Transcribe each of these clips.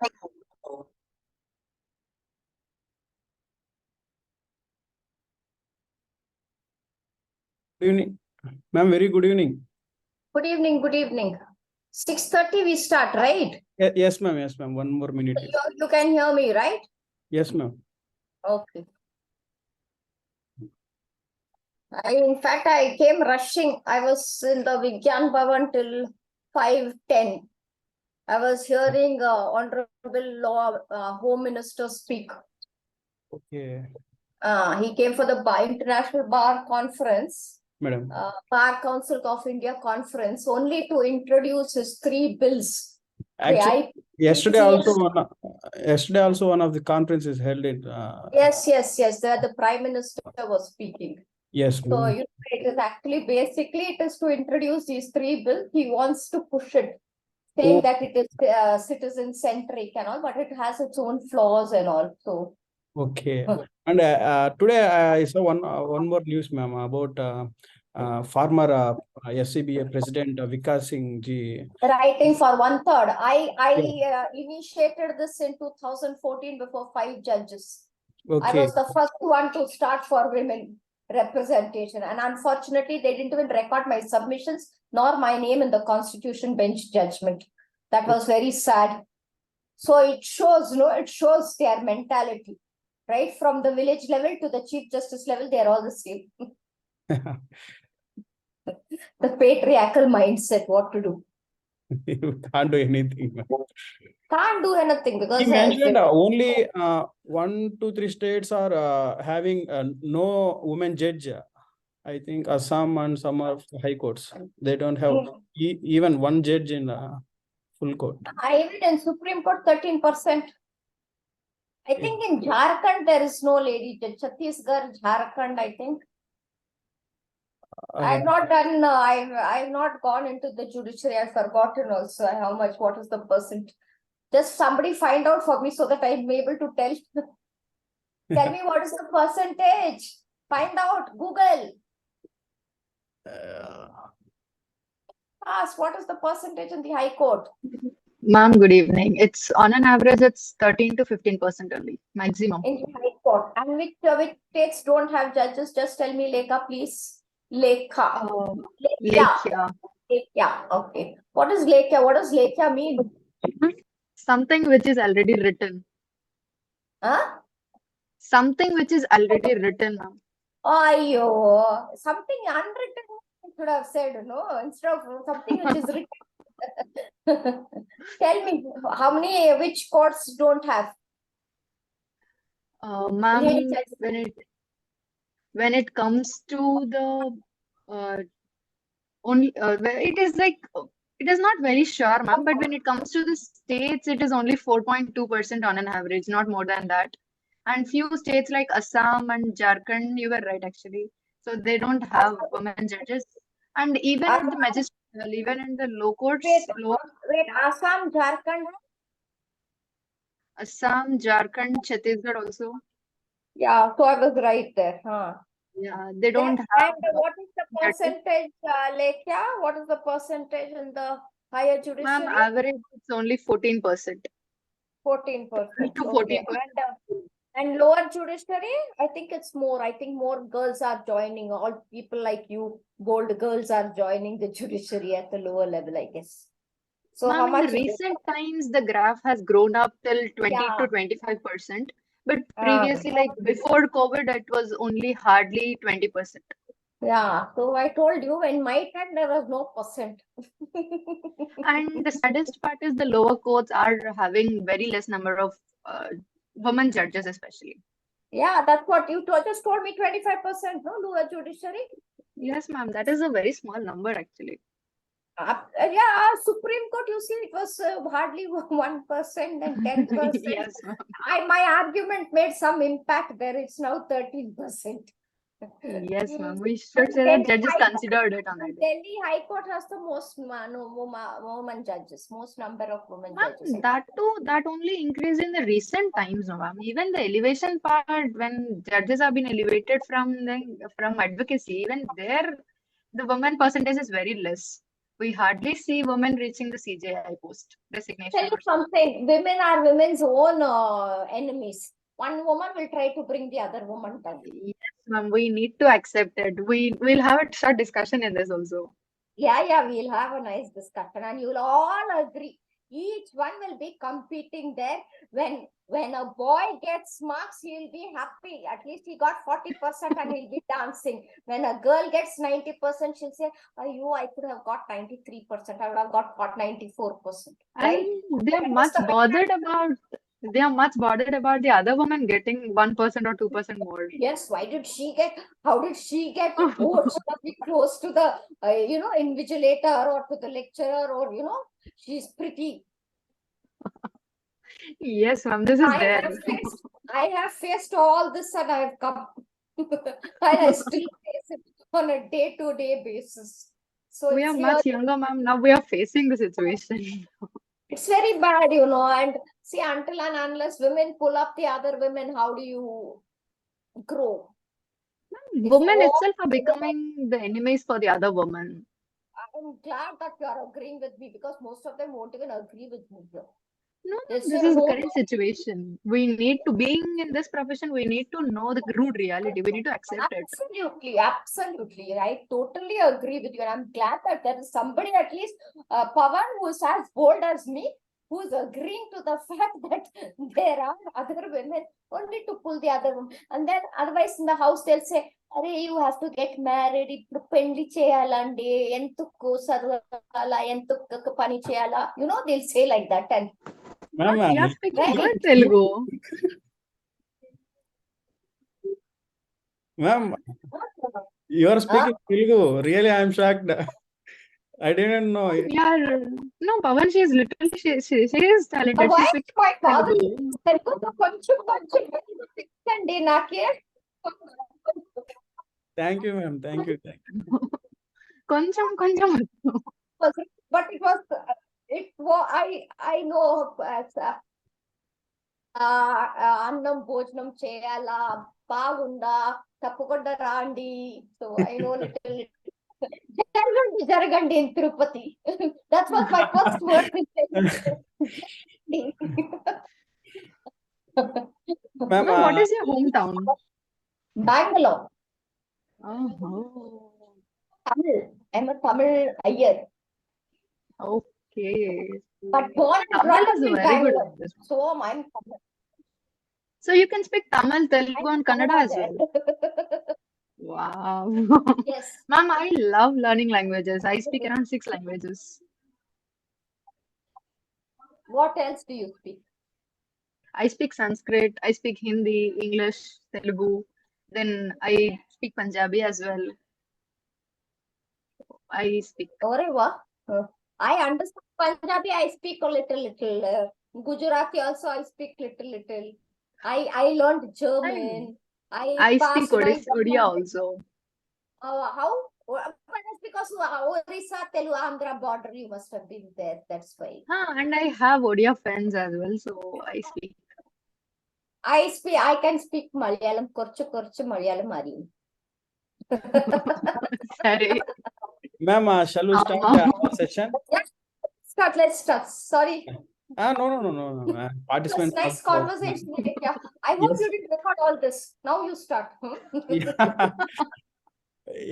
Good evening. Ma'am, very good evening. Good evening, good evening. 6:30 we start, right? Yes, ma'am. Yes, ma'am. One more minute. You can hear me, right? Yes, ma'am. Okay. In fact, I came rushing. I was in the Vigyan Bhavan till 5:10. I was hearing Honorable Home Minister speak. Okay. He came for the International Bar Conference, Madam. Bar Council of India Conference, only to introduce his 3 bills. Actually, yesterday also one of the conferences held in. Yes. The Prime Minister was speaking. Yes. So it is actually basically it is to introduce these 3 bills. He wants to push it, saying that it is citizen centric and all, but it has its own flaws and all. So okay. And today I saw one more news, ma'am, about former SCBA President Vikas Singh ji. Writing for 1/3. I initiated this in 2014 before 5 judges. Okay. I was the first one to start for women representation, and unfortunately they didn't even record my submissions nor my name in the Constitution Bench judgment. That was very sad. So it shows their mentality, right? From the village level to the Chief Justice level, they are all the same. The patriarchal mindset, what to do? You can't do anything. Can't do anything because he mentioned only 1, 2, 3 states are having no women judge. I think Assam and some of the high courts, they don't have even one judge in full court. Even in Supreme Court, 13%. I think in Jharkhand there is no lady judge. Chhattisgarh, Jharkhand, I think. I've not done. I've not gone into the judiciary. I've forgotten also what is the percent. Just somebody find out for me so that I'm able to tell. Tell me what is the percentage. Find out. Google. Ask what is the percentage in the High Court. Ma'am, good evening. It's on an average, it's 13 to 15% only, maximum. In the High Court. And which states don't have judges? Just tell me, Lekha, please. Lekha. Lekhya. Lekhya. Okay. What is Lekhya? What does Lekhya mean? Something which is already written. Huh? Something which is already written, ma'am. Oh, something unwritten you should have said, no? Instead of something which is written. Tell me, which courts don't have? Ma'am, when it comes to the it is like it is not very sure, ma'am, but when it comes to the states, it is only 4.2% on an average, not more than that. And few states like Assam and Jharkhand, you were right actually. So they don't have women judges. And even in the magistrate, even in the low courts. Wait, Assam, Jharkhand? Assam, Jharkhand, Chhattisgarh also. Yeah, so I was right there. Huh? Yeah, they don't have. And what is the percentage, Lekhya? What is the percentage in the higher judiciary? Ma'am, average it's only 14%. 14%. To 14%. And lower judiciary, I think it's more. I think more girls are joining. All people like you, bold girls, are joining the judiciary at the lower level, I guess. So how much? In the recent times, the graph has grown up till 20 to 25%. But previously, like before COVID, it was only hardly 20%. Yeah, so I told you in my time there was no percent. And the saddest part is the lower courts are having very less number of women judges, especially. Yeah, that's what you just told me, 25%, no, lower judiciary? Yes, ma'am, that is a very small number actually. Yeah, Supreme Court, you see, it was hardly 1% and 10%. Yes, my argument made some impact there. It's now 13%. Yes, ma'am. We should say that judges considered it on that. Delhi High Court has the most women judges, most number of women judges. That too, that only increased in the recent times, no, ma'am. Even the elevation part, when judges have been elevated from advocacy, even there, the women percentage is very less. We hardly see women reaching the CJI post designation. Tell you something, women are women's own enemies. One woman will try to bring the other woman down. Yes, ma'am, we need to accept it. We'll have a short discussion in this also. Yeah, we'll have a nice discussion and you'll all agree. Each one will be competing there. When a boy gets marks, he'll be happy. At least he got 40% and he'll be dancing. When a girl gets 90%, she'll say, oh, I could have got 93%. I would have got 94%. Right? And they are much bothered about the other woman getting 1% or 2% more. Yes, how did she get? Oh, she must be close to the, invigilator or to the lecturer or, she's pretty. Yes, ma'am, this is there. I have faced all this and I have come. And I still face it on a day-to-day basis. So we are much younger, ma'am. Now we are facing the situation. It's very bad, and see, until and unless women pull up the other women, how do you grow? Women itself are becoming the enemies for the other women. I'm glad that you are agreeing with me because most of them won't even agree with me here. No, this is the current situation. We need to, being in this profession, we need to know the rude reality. We need to accept it. Absolutely. I totally agree with you. And I'm glad that there is somebody, at least Pavan, who is as bold as me, who is agreeing to the fact that there are other women only to pull the other women. And then otherwise in the house, they'll say, you have to get married, పెళ్లి చేయాలండి, ఎంతుకు చదవాలా, ఎంతుకు పని చేయాలా, they'll say like that. And ma'am, you are speaking good Telugu. Ma'am, you are speaking Telugu. Really, I am shocked. I didn't know. No, Pavan, she is talented. Why she my father Thank you, ma'am. Thank you. కొంచెం but it was I know అన్నం భోజనం చేయాలా, బాగుందా, తప్పకుండా రాండి. So I know little జరగండి in Tirupati. That was my first word. Ma'am, what is your hometown? Bangalore. Tamil. I'm a Tamil Iyer. Okay. But born and brought up in Bangalore. So I'm Tamil. So you can speak Tamil, Telugu and Kannada as well. Wow. Yes. Ma'am, I love learning languages. I speak around 6 languages. What else do you speak? I speak Sanskrit, I speak Hindi, English, Telugu. Then I speak Punjabi as well. I speak. I understand Punjabi. I speak a little. Gujarati also I speak little. I learned German. I speak Odia also. How? But that's because Orissa, Telugu, Andhra border, you must have been there. That's why. And I have Odia friends as well, so I speak. I can speak Malayalam, Korchu Malayalam Mariam. Sorry. Ma'am, shall we start our session? Yes. Let's start. Sorry. No. Participants. Nice conversation. I hope you didn't record all this. Now you start.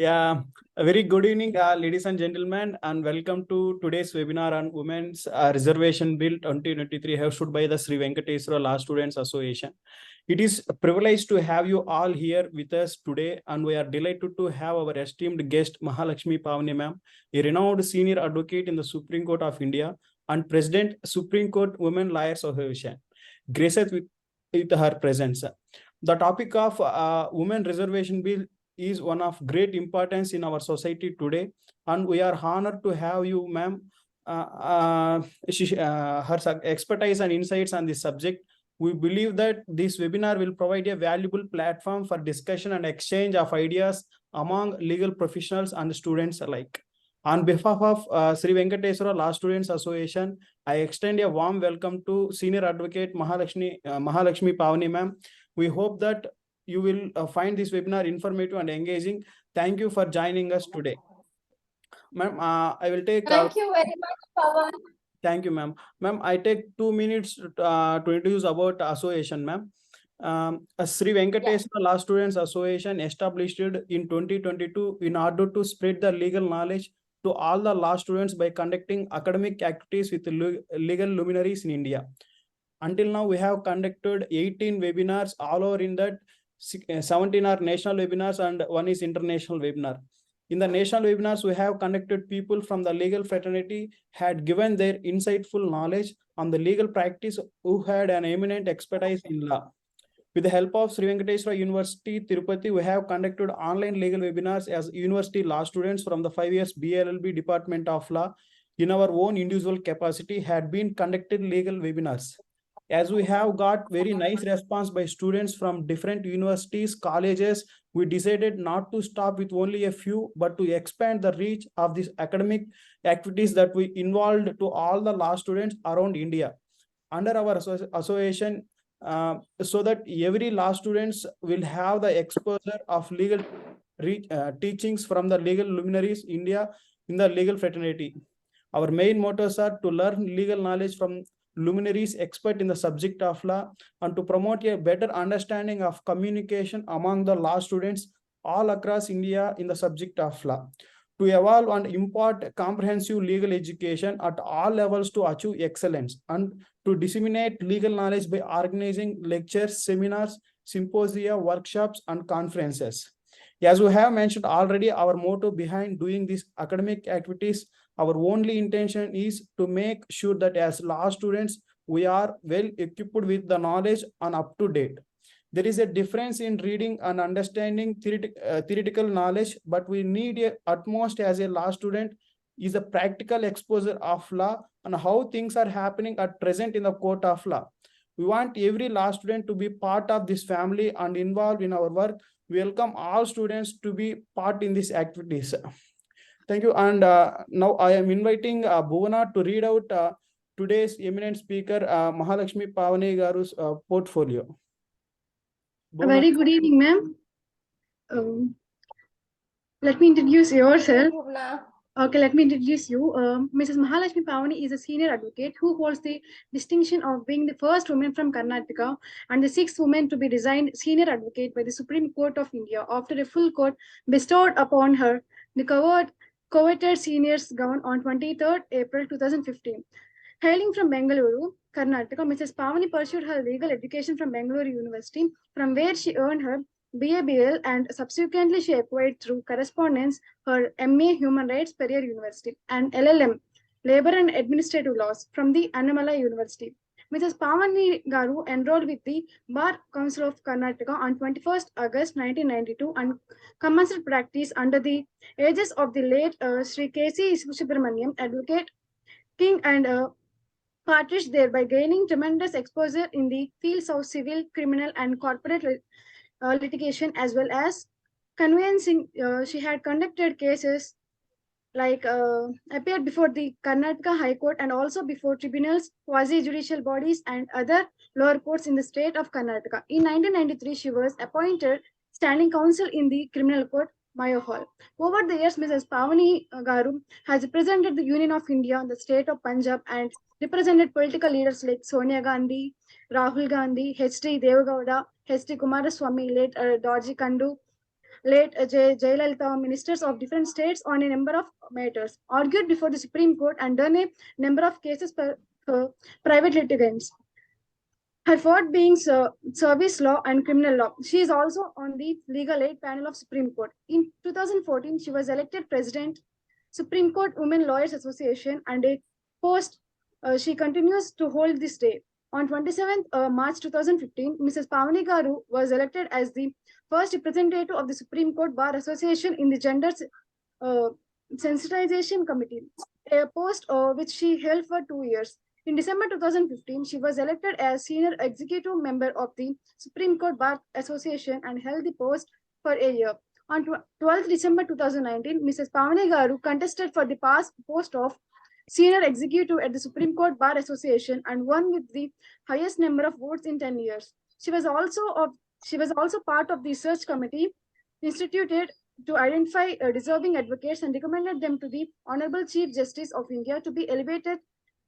Yeah, a very good evening, ladies and gentlemen, and welcome to today's webinar on Women's Reservation Bill 2023 hosted by the Sri Venkateswara Law Students Association. It is a privilege to have you all here with us today, and we are delighted to have our esteemed guest Mahalakshmi Pavani ma'am, a renowned senior advocate in the Supreme Court of India and President Supreme Court Women Lawyers Association, graced with her presence. The topic of Women Reservation Bill is one of great importance in our society today, and we are honored to have you, ma'am. Her expertise and insights on this subject. We believe that this webinar will provide a valuable platform for discussion and exchange of ideas among legal professionals and students alike. On behalf of Sri Venkateswara Law Students Association, I extend a warm welcome to Senior Advocate Mahalakshmi Pavani ma'am. We hope that you will find this webinar informative and engaging. Thank you for joining us today. Ma'am, I will take. Thank you very much, Pawan. Thank you, ma'am. Ma'am, I take 2 minutes to introduce about association, ma'am. Sri Venkateswara Law Students Association established in 2022 in order to spread the legal knowledge to all the law students by conducting academic activities with legal luminaries in India. Until now, we have conducted 18 webinars, all over in that 17 are national webinars and one is international webinar. In the national webinars, we have conducted people from the legal fraternity had given their insightful knowledge on the legal practice who had an eminent expertise in law. With the help of Sri Venkateswara University, Tirupati, we have conducted online legal webinars as university law students from the 5 years BLLB Department of Law in our own individual capacity had been conducted legal webinars. As we have got very nice response by students from different universities, colleges, we decided not to stop with only a few, but to expand the reach of these academic activities that we involved to all the law students around India. Under our association, so that every law students will have the exposure of legal teachings from the legal luminaries India in the legal fraternity. Our main mottos are to learn legal knowledge from luminaries expert in the subject of law and to promote a better understanding of communication among the law students all across India in the subject of law. To evolve and impart comprehensive legal education at all levels to achieve excellence and to disseminate legal knowledge by organizing lectures, seminars, symposia, workshops, and conferences. As we have mentioned already, our motto behind doing these academic activities, our only intention is to make sure that as law students, we are well equipped with the knowledge and up to date. There is a difference in reading and understanding theoretical knowledge, but we need a utmost as a law student is a practical exposure of law and how things are happening at present in the court of law. We want every law student to be part of this family and involved in our work. We welcome all students to be part in these activities. Thank you. And now I am inviting Bhuvana to read out today's eminent speaker, Mahalakshmi Pavani Garu's portfolio. A very good evening, ma'am. Let me introduce yourself. Bhuvna. Okay, let me introduce you. Mrs. Mahalakshmi Pavani is a senior advocate who holds the distinction of being the first woman from Karnataka and the sixth woman to be designed senior advocate by the Supreme Court of India after a full court bestowed upon her the coveted senior's gown on 23rd April 2015. Hailing from Bengaluru, Karnataka, Mrs. Pavani pursued her legal education from Bengaluru University, from where she earned her BABL and subsequently she acquired through correspondence her MA Human Rights Periyar University and LLM Labor and Administrative Laws from the Annamalai University. Mrs. Pavani Garu enrolled with the Bar Council of Karnataka on 21st August 1992 and commenced practice under the aegis of the late Sri K.C. Subramaniam, Advocate King and Partridge, thereby gaining tremendous exposure in the fields of civil, criminal, and corporate litigation, as well as conveyancing. She had conducted cases like appeared before the Karnataka High Court and also before tribunals, quasi-judicial bodies, and other lower courts in the state of Karnataka. In 1993, she was appointed standing counsel in the criminal court, Mayo Hall. Over the years, Mrs. Pavani Garu has represented the Union of India, the state of Punjab, and represented political leaders like Sonia Gandhi, Rahul Gandhi, H.D. Devagowda, H.D. Kumaraswamy, late Dorji Kandu, late Jayalalitha, ministers of different states on a number of matters, argued before the Supreme Court and done a number of cases for private litigants. Her forte being service law and criminal law. She is also on the legal aid panel of Supreme Court. In 2014, she was elected President, Supreme Court Women Lawyers Association, and a post she continues to hold this day. On 27th March 2015, Mrs. Pavani Garu was elected as the first representative of the Supreme Court Bar Association in the Gender Sensitization Committee, a post which she held for 2 years. In December 2015, she was elected as senior executive member of the Supreme Court Bar Association and held the post for a year. On 12th December 2019, Mrs. Pavani Garu contested for the post of senior executive at the Supreme Court Bar Association and won with the highest number of votes in 10 years. She was also part of the search committee instituted to identify deserving advocates and recommended them to the Honorable Chief Justice of India to be elevated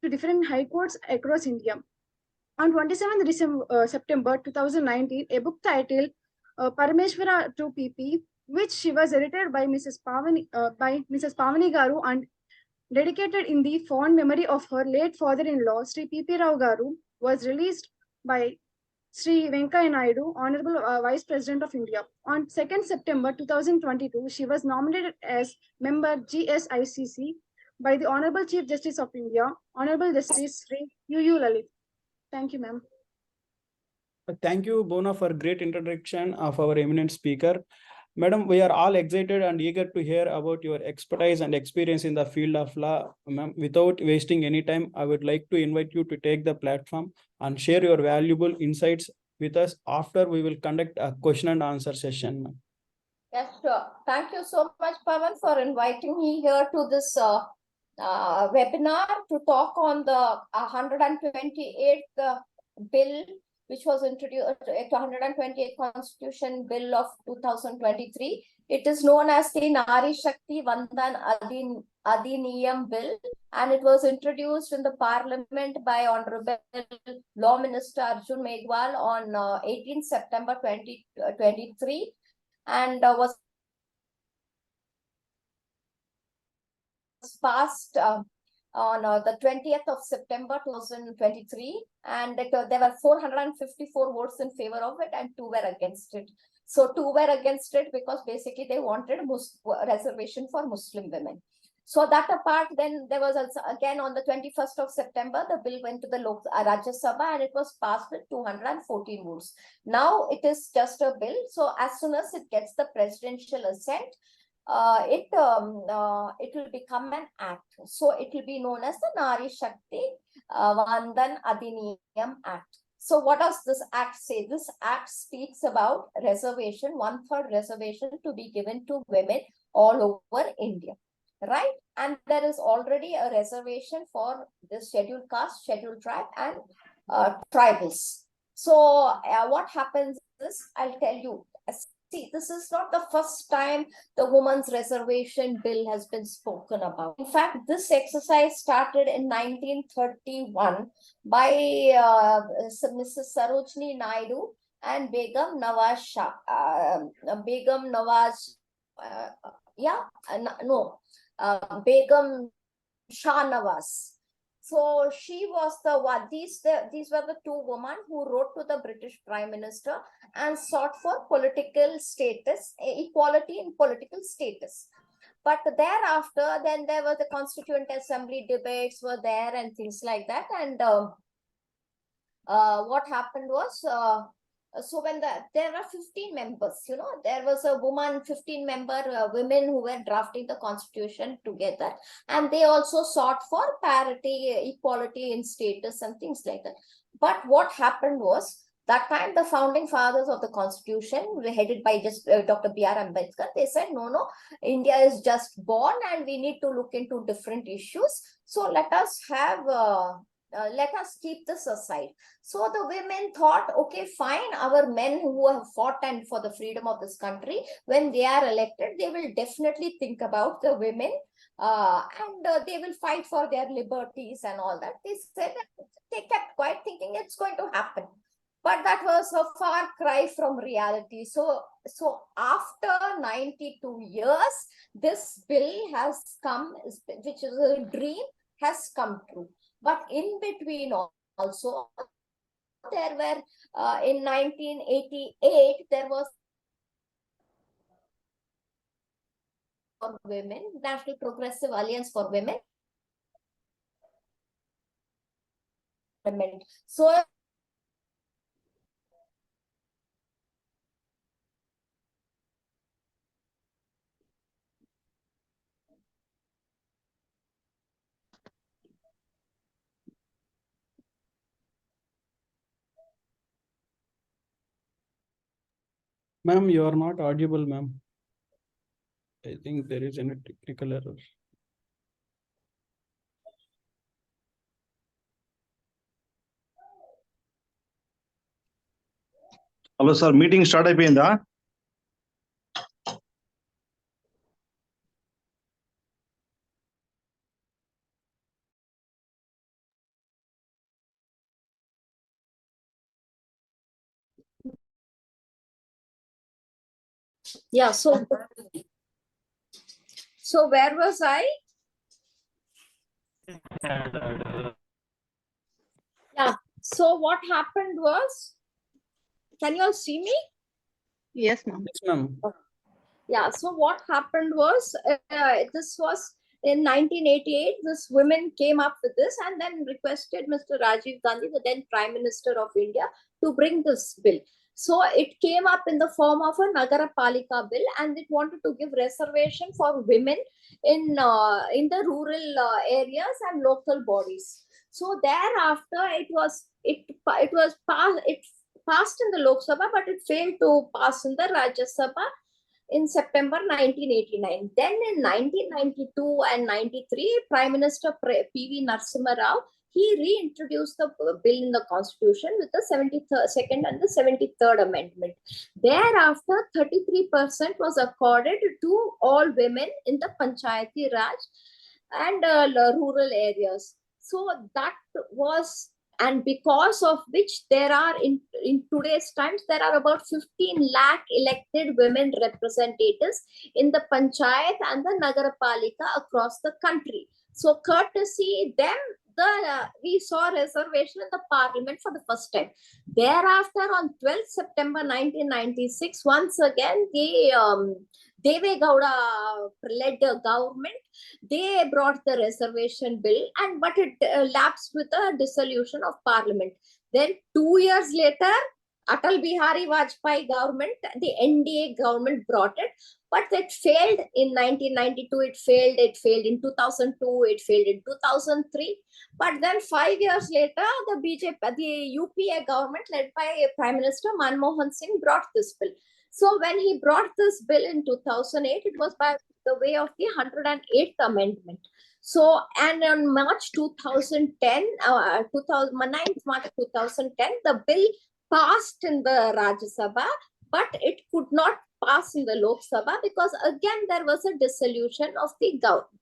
to different high courts across India. On 27th September 2019, a book titled Parameshwara to PP, which she was edited by Mrs. Pavani Garu and dedicated in the fond memory of her late father-in-law, Sri P.P. Rao Garu, was released by Sri Venkaiah Naidu, Honorable Vice President of India. On 2nd September 2022, she was nominated as member GSICC by the Honorable Chief Justice of India, Honorable Justice Sri U.U. Lalit. Thank you, ma'am. Thank you, Bona, for great introduction of our eminent speaker. Madam, we are all excited and eager to hear about your expertise and experience in the field of law. Ma'am, without wasting any time, I would like to invite you to take the platform and share your valuable insights with us. After we will conduct a question and answer session. Yes, sure. Thank you so much, Pavan, for inviting me here to this webinar to talk on the 128th bill, which was introduced, 128th Constitution Bill of 2023. It is known as the Nari Shakti Vandan Adhiniyam Bill, and it was introduced in the Parliament by Honorable Law Minister Arjun Meghwal on 18 September 2023 and was passed on the 20th of September 2023, and there were 454 votes in favor of it and 2 were against it. So 2 were against it because basically they wanted reservation for Muslim women. So that apart, then there was also, again on the 21st of September, the bill went to the Rajya Sabha and it was passed with 214 votes. Now it is just a bill. So as soon as it gets the presidential assent, it will become an act. So it will be known as the Nari Shakti Vandan Adhiniyam Act. So what does this act say? This act speaks about reservation, 1/3 reservation to be given to women all over India, right? And there is already a reservation for the scheduled caste, scheduled tribe, and tribals. So what happens is, I'll tell you. See, this is not the first time the Women's Reservation Bill has been spoken about. In fact, this exercise started in 1931 by Mrs. Sarojini Naidu and Begum Nawaz Shah. Begum Shah Nawaz. So she was the one. These were the 2 women who wrote to the British Prime Minister and sought for political status, equality in political status. But thereafter, then there were the Constituent Assembly debates were there and things like that. And what happened was, so when there were 15 members, there was a woman, 15-member women who were drafting the constitution together, and they also sought for parity, equality in status and things like that. But what happened was, that time the founding fathers of the constitution, headed by just Dr. B.R. Ambedkar, they said, no, India is just born and we need to look into different issues. So let us have let us keep this aside. So the women thought, okay, fine, our men who have fought and for the freedom of this country, when they are elected, they will definitely think about the women and they will fight for their liberties and all that. They said, they kept quiet thinking it's going to happen. But that was a far cry from reality. So after 92 years, this bill has come, which is a dream, has come true. But in between also, there were, in 1988, there was for women, National Progressive Alliance for Women. So Ma'am, you are not audible, ma'am. I think there is a technical error. Hello, sir. Meeting start అయిపోయిందా? Yeah, so where was I? Yeah, so what happened was, can you all see me? Yes, ma'am. Yes, ma'am. Yeah, so what happened was, this was in 1988, this women came up with this and then requested Mr. Rajiv Gandhi, the then Prime Minister of India, to bring this bill. So it came up in the form of a Nagara Palika bill, and it wanted to give reservation for women in the rural areas and local bodies. So thereafter, it was passed in the Lok Sabha, but it failed to pass in the Rajya Sabha in September 1989. Then in 1992 and 93, Prime Minister P.V. Narasimha Rao, he reintroduced the bill in the constitution with the 72nd and the 73rd amendment. Thereafter, 33% was accorded to all women in the Panchayati Raj and rural areas. So that was, and because of which there are in today's times, there are about 15 lakh elected women representatives in the panchayat and the Nagarapalika across the country. So courtesy them, we saw reservation in the parliament for the first time. Thereafter, on 12th September 1996, once again, the Deve Gowda led government, they brought the reservation bill, and but it lapsed with the dissolution of parliament. Then 2 years later, Atal Bihari Vajpayee government, the NDA government brought it, but it failed in 1992. It failed in 2002. It failed in 2003. But then 5 years later, the UPA government led by Prime Minister Manmohan Singh brought this bill. So when he brought this bill in 2008, it was by the way of the 108th amendment. So, and on March 2010, 9th March 2010, the bill passed in the Rajya Sabha, but it could not pass in the Lok Sabha because again there was a dissolution of the government,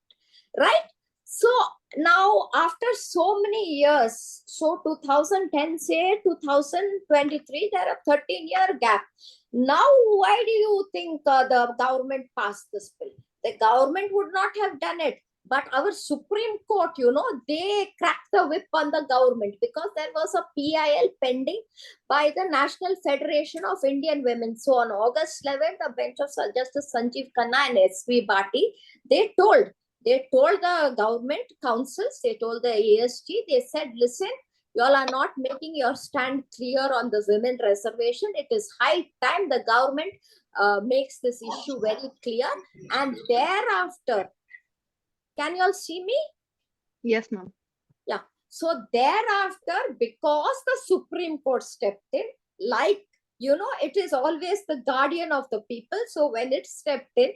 right? So now after so many years, so 2010 say 2023, there are 13-year gap. Now why do you think the government passed this bill? The government would not have done it, but our Supreme Court, they cracked the whip on the government because there was a PIL pending by the National Federation of Indian Women. So on August 11th, a bench of Justice Sanjeev Khanna and SV Bhatti, they told the government councils, they told the ASG, they said, listen, you all are not making your stand clear on the women reservation. It is high time the government makes this issue very clear. And thereafter, can you all see me? Yes, ma'am. Yeah. So thereafter, because the Supreme Court stepped in, like, it is always the guardian of the people. So when it stepped in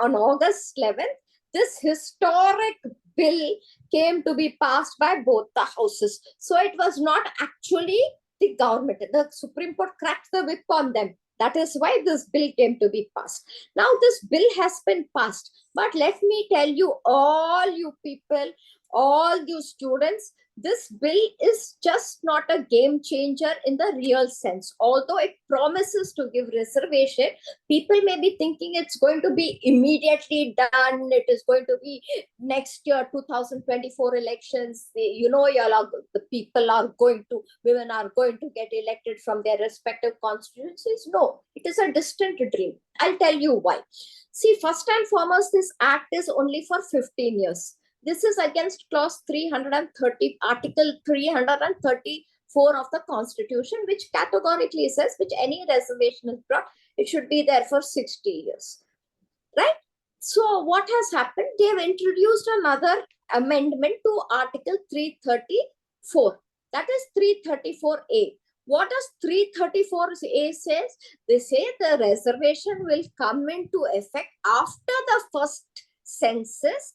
on August 11th, this historic bill came to be passed by both the houses. So it was not actually the government. The Supreme Court cracked the whip on them. That is why this bill came to be passed. Now this bill has been passed. But let me tell you, all you people, all you students, this bill is just not a game changer in the real sense. Although it promises to give reservation, people may be thinking it's going to be immediately done. It is going to be next year, 2024 elections. The people are going to, women are going to get elected from their respective constituencies. No, it is a distant dream. I'll tell you why. See, first and foremost, this act is only for 15 years. This is against clause 330, article 334 of the constitution, which categorically says, which any reservation is brought, it should be there for 60 years, right? So what has happened? They have introduced another amendment to article 334. That is 334A. What does 334A says? They say the reservation will come into effect after the first census,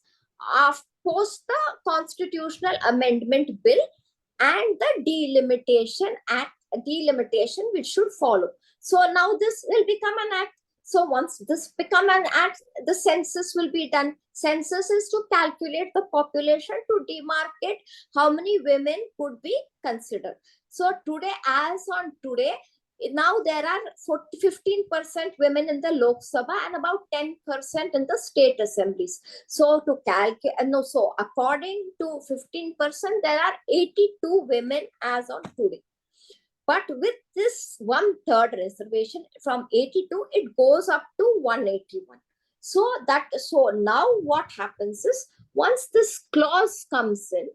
post the constitutional amendment bill and the delimitation which should follow. So now this will become an act. So once this become an act, the census will be done. Census is to calculate the population, to demarcate how many women could be considered. So today, as on today, Now there are 15% women in the Lok Sabha and about 10% in the state assemblies. So to calculate, no, so according to 15%, there are 82 women as on today. But with this 1/3 reservation from 82, it goes up to 181. So now what happens is, once this clause comes in,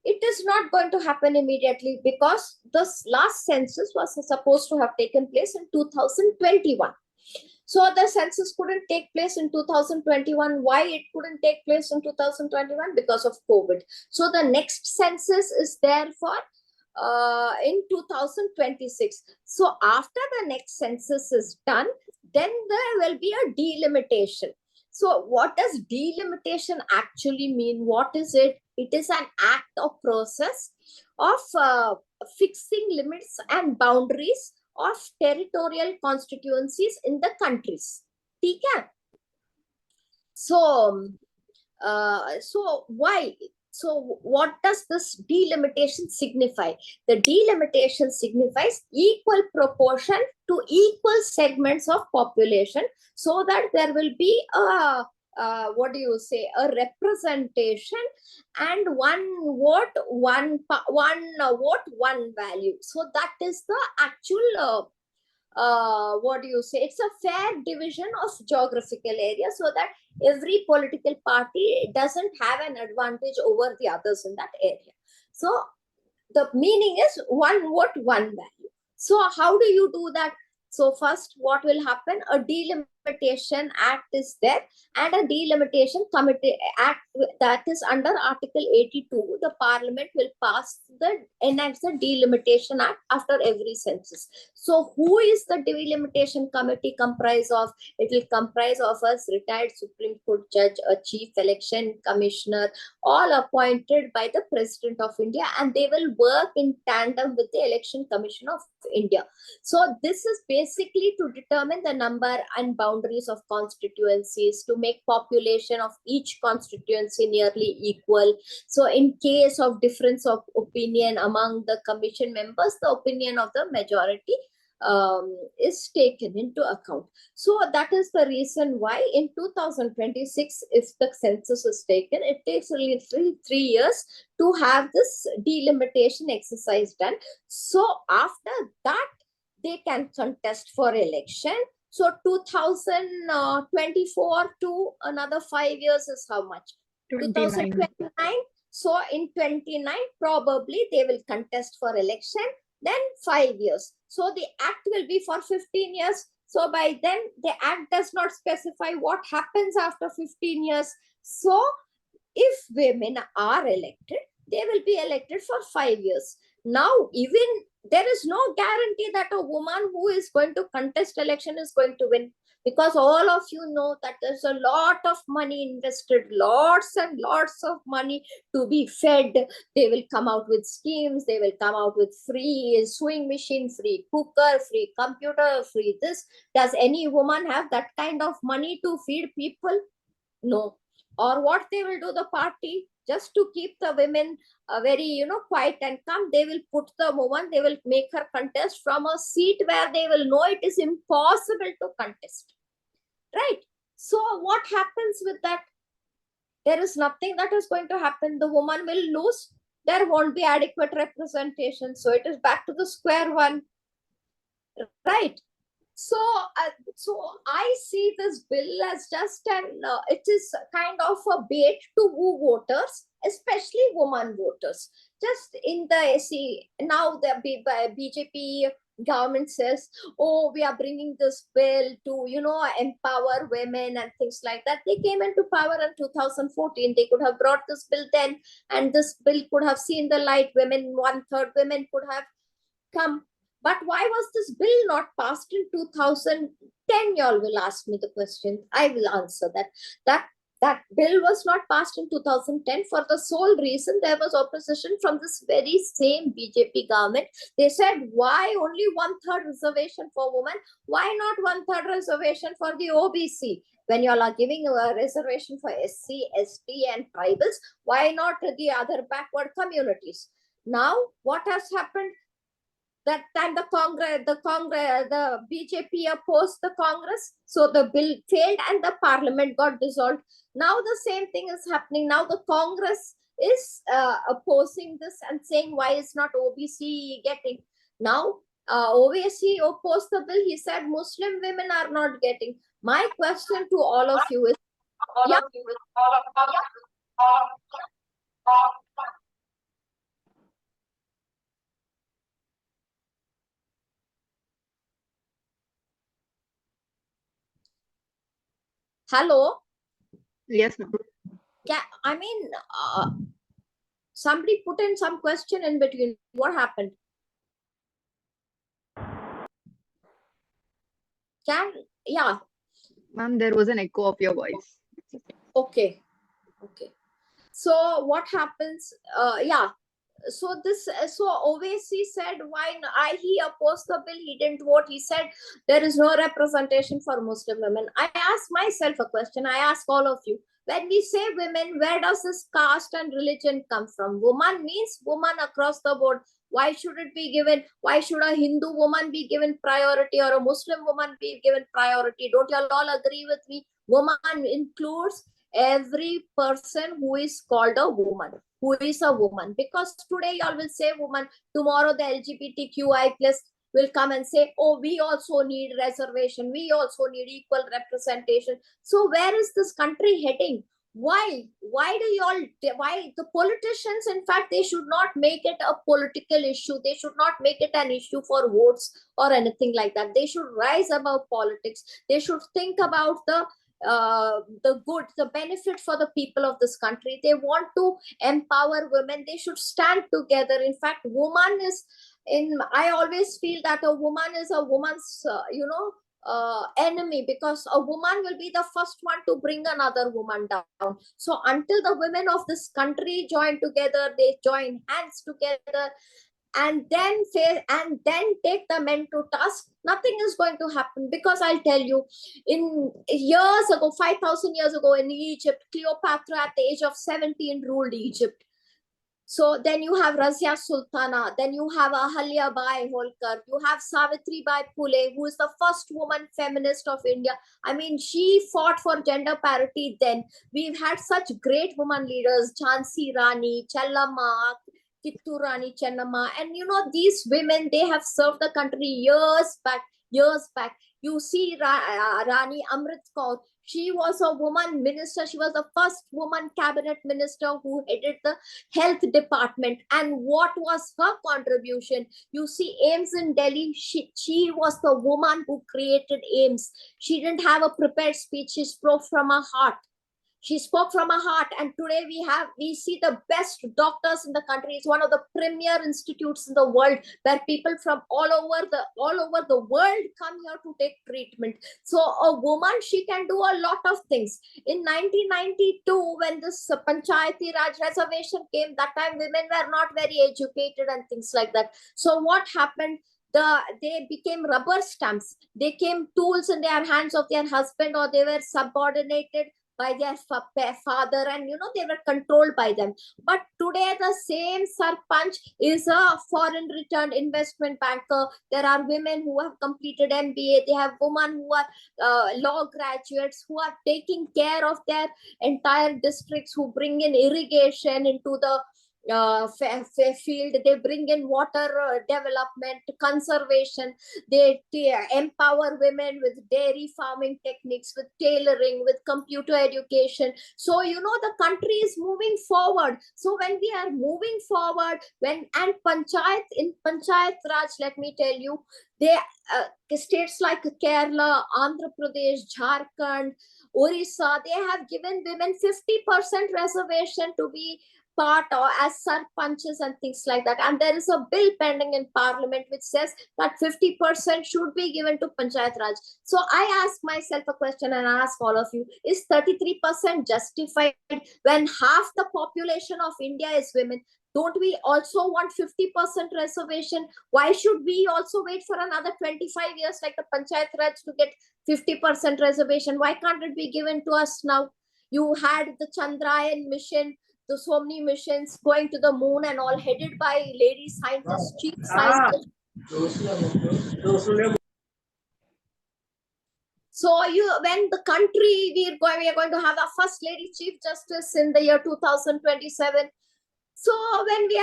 it is not going to happen immediately, because this last census was supposed to have taken place in 2021. So the census couldn't take place in 2021. Why it couldn't take place in 2021? Because of COVID. So the next census is there for in 2026. So after the next census is done, then there will be a delimitation. So what does delimitation actually mean? What is it? It is an act or process of fixing limits and boundaries of territorial constituencies in the countries. Okay? So why? So what does this delimitation signify? The delimitation signifies equal proportion to equal segments of population, so that there will be a a representation, and one vote, one value. So that is the actual it's a fair division of geographical area, so that every political party doesn't have an advantage over the others in that area. So the meaning is one vote, one value. So how do you do that? So first, what will happen? A delimitation act is there, and a delimitation committee act that is under Article 82. The Parliament will enact the delimitation act after every census. So who is the delimitation committee comprise of? It will comprise of a retired Supreme Court judge, a chief election commissioner, all appointed by the President of India, and they will work in tandem with the Election Commission of India. So this is basically to determine the number and boundaries of constituencies, to make population of each constituency nearly equal. So in case of difference of opinion among the commission members, the opinion of the majority is taken into account. So that is the reason why in 2026, if the census is taken, it takes only 3 years to have this delimitation exercise done. So after that, they can contest for election. So 2024 to another 5 years is how much? 2029. So in 29, probably they will contest for election, then 5 years. So the act will be for 15 years. So by then, the act does not specify what happens after 15 years. So if women are elected, they will be elected for 5 years. Now, even there is no guarantee that a woman who is going to contest election is going to win, because all of you know that there's a lot of money invested, lots and lots of money to be fed. They will come out with schemes, they will come out with free sewing machine, free cooker, free computer, free this. Does any woman have that kind of money to feed people? No. Or what they will do, the party, just to keep the women very, quiet and calm, they will put the woman, they will make her contest from a seat where they will know it is impossible to contest. Right? So what happens with that? There is nothing that is going to happen. The woman will lose. There won't be adequate representation. So it is back to the square one. Right? So I see this bill as just it is kind of a bait to woo voters, especially woman voters. Just in now the BJP government says, oh, we are bringing this bill to, empower women and things like that. They came into power in 2014. They could have brought this bill then, and this bill could have seen the light. 1/3 women could have come. But why was this bill not passed in 2010? You all will ask me the question. I will answer that. That bill was not passed in 2010 for the sole reason there was opposition from this very same BJP government. They said, why only 1/3 reservation for women? Why not 1/3 reservation for the OBC? When you all are giving a reservation for SC, ST and tribals, why not the other backward communities? Now, what has happened? That time the BJP opposed the Congress, so the bill failed and the parliament got dissolved. Now the same thing is happening. Now the Congress is opposing this and saying why is not OBC getting. Now OBC opposed the bill. He said Muslim women are not getting. My question to all of you is, yeah. Hello. Yes, ma'am. Yeah, I mean, somebody put in some question in between. What happened? Yeah. Ma'am, there was an echo of your voice. Okay. So what happens? Yeah. So OVC said he opposed the bill. He didn't vote. He said there is no representation for Muslim women. I ask myself a question. I ask all of you. When we say women, where does this caste and religion come from? Woman means woman across the board. Why should it be given? Why should a Hindu woman be given priority or a Muslim woman be given priority? Don't you all agree with me? Woman includes every person who is called a woman, who is a woman. Because today you all will say woman, tomorrow the LGBTQI plus will come and say, oh, we also need reservation, we also need equal representation. So where is this country heading? Why the politicians, in fact, they should not make it a political issue. They should not make it an issue for votes or anything like that. They should rise above politics. They should think about the good, the benefit for the people of this country. They want to empower women. They should stand together. In fact, woman is I always feel that a woman is a woman's enemy, because a woman will be the first one to bring another woman down. So until the women of this country join together, they join hands together and then take the men to task, nothing is going to happen. Because I'll tell you, in years ago, 5,000 years ago in Egypt, Cleopatra at the age of 17 ruled Egypt. So then you have Razia Sultana, then you have Ahalya Bai Holkar, you have Savitri Bai Phule, who is the first woman feminist of India. I mean, she fought for gender parity then. We've had such great women leaders, Jhansi Rani, Chellama, Kittur Rani Chennamma, and these women, they have served the country years back. You see Rani Amrit Kaur, she was a woman minister. She was the first woman cabinet minister who headed the health department. And what was her contribution? You see AIMS in Delhi, she was the woman who created AIMS. She didn't have a prepared speech. She spoke from her heart. She spoke from her heart, and today we see the best doctors in the country. It's one of the premier institutes in the world where people from all over the world come here to take treatment. So a woman, she can do a lot of things. In 1992, when this Panchayati Raj reservation came, that time women were not very educated and things like that. So what happened? They became rubber stamps. They came tools in their hands of their husband, or they were subordinated by their father, and they were controlled by them. But today the same Sarpanch is a foreign returned investment banker. There are women who have completed MBA. They have women who are law graduates, who are taking care of their entire districts, who bring in irrigation into the field. They bring in water development, conservation. They empower women with dairy farming techniques, with tailoring, with computer education. So the country is moving forward. So when we are moving forward, in Panchayat Raj, let me tell you, states like Kerala, Andhra Pradesh, Jharkhand, Orissa, they have given women 50% reservation to be part or as sarpanches and things like that. And there is a bill pending in parliament which says that 50% should be given to Panchayat Raj. So I ask myself a question, and I ask all of you, is 33% justified when half the population of India is women? Don't we also want 50% reservation? Why should we also wait for another 25 years like the Panchayat Raj to get 50% reservation? Why can't it be given to us now? You had the Chandrayaan mission, so many missions going to the moon and all, headed by lady scientists, chief scientists. So when the country, we are going to have our first lady chief justice in the year 2027. So when we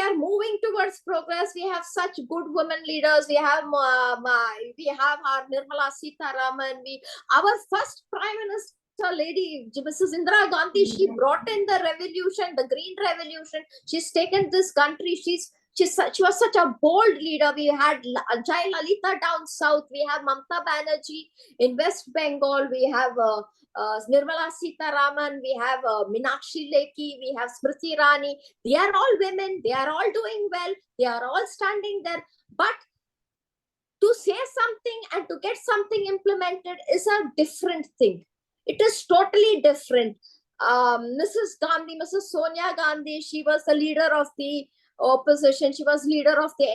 are moving towards progress. We have such good women leaders. We have our Nirmala Sitharaman. Our first Prime Minister lady, Mrs. Indira Gandhi, she brought in the revolution, the green revolution. She's taken this country. She was such a bold leader. We had Jayalalitha down south. We have Mamata Banerjee in West Bengal. We have Nirmala Sitharaman. We have Meenakshi Lekhi. We have Smriti Irani. They are all women. They are all doing well. They are all standing there. But to say something and to get something implemented is a different thing. It is totally different. Mrs. Gandhi, Mrs. Sonia Gandhi, she was the leader of the opposition. She was leader of the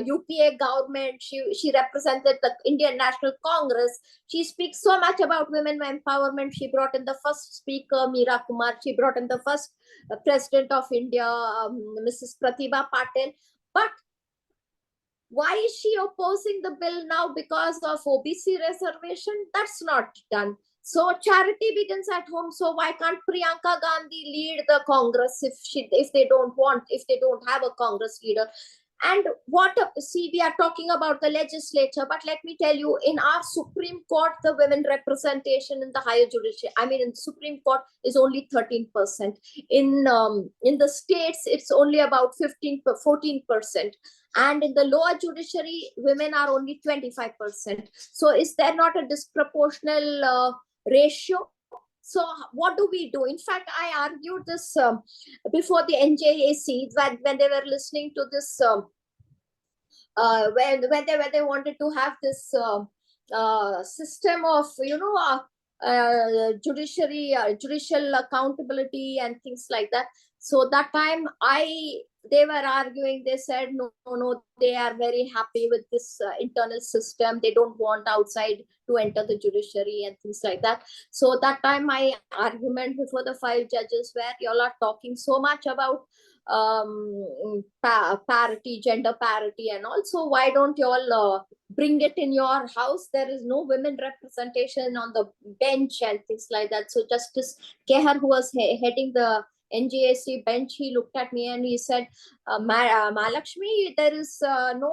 UPA government. She represented the Indian National Congress. She speaks so much about women empowerment. She brought in the first speaker, Meera Kumar. She brought in the first president of India, Mrs. Pratibha Patil. But why is she opposing the bill now? Because of OBC reservation? That's not done. So charity begins at home. So why can't Priyanka Gandhi lead the Congress if they don't have a Congress leader? And we are talking about the legislature, but let me tell you, in our Supreme Court, the women representation in the higher judiciary, in Supreme Court is only 13%. In the states, it's only about 14%. And in the lower judiciary, women are only 25%. So is there not a disproportional ratio? So what do we do? In fact, I argued this before the NJAC when they were listening to this, when they wanted to have this system of, judicial accountability and things like that. So that time they were arguing, they said, no, they are very happy with this internal system. They don't want outside to enter the judiciary and things like that. So that time my argument before the 5 judges were, y'all are talking so much about parity, gender parity, and also why don't you all bring it in your house? There is no women representation on the bench and things like that. So Justice Kehar, who was heading the NJAC bench, he looked at me and he said, Mahalakshmi, there is no,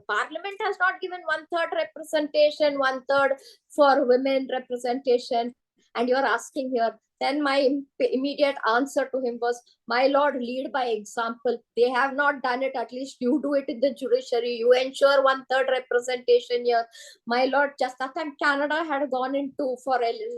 Parliament has not given 1/3 representation, 1/3 for women representation, and you're asking here. Then my immediate answer to him was, my lord, lead by example. They have not done it. At least you do it in the judiciary. You ensure 1/3 representation here. My lord, just that time Canada had gone into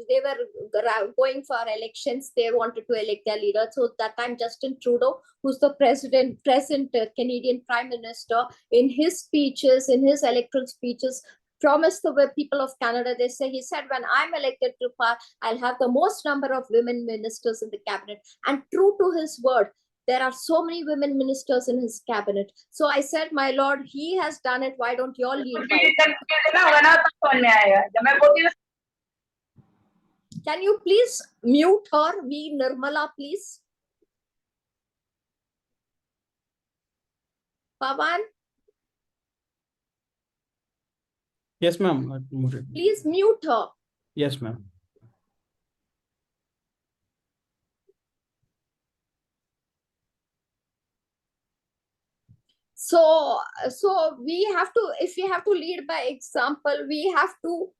they were going for elections. They wanted to elect their leader. So that time Justin Trudeau, who's the present Canadian Prime Minister, in his speeches, in his electoral speeches, promised the people of Canada. He said, when I'm elected to power, I'll have the most number of women ministers in the cabinet. And true to his word, there are so many women ministers in his cabinet. So I said, my lord, he has done it. Why don't you all lead by it? Can you please mute her? Nirmala, please. Pavan? Yes, ma'am. Please mute her. Yes, ma'am. So we have to, if we have to lead by example, we have to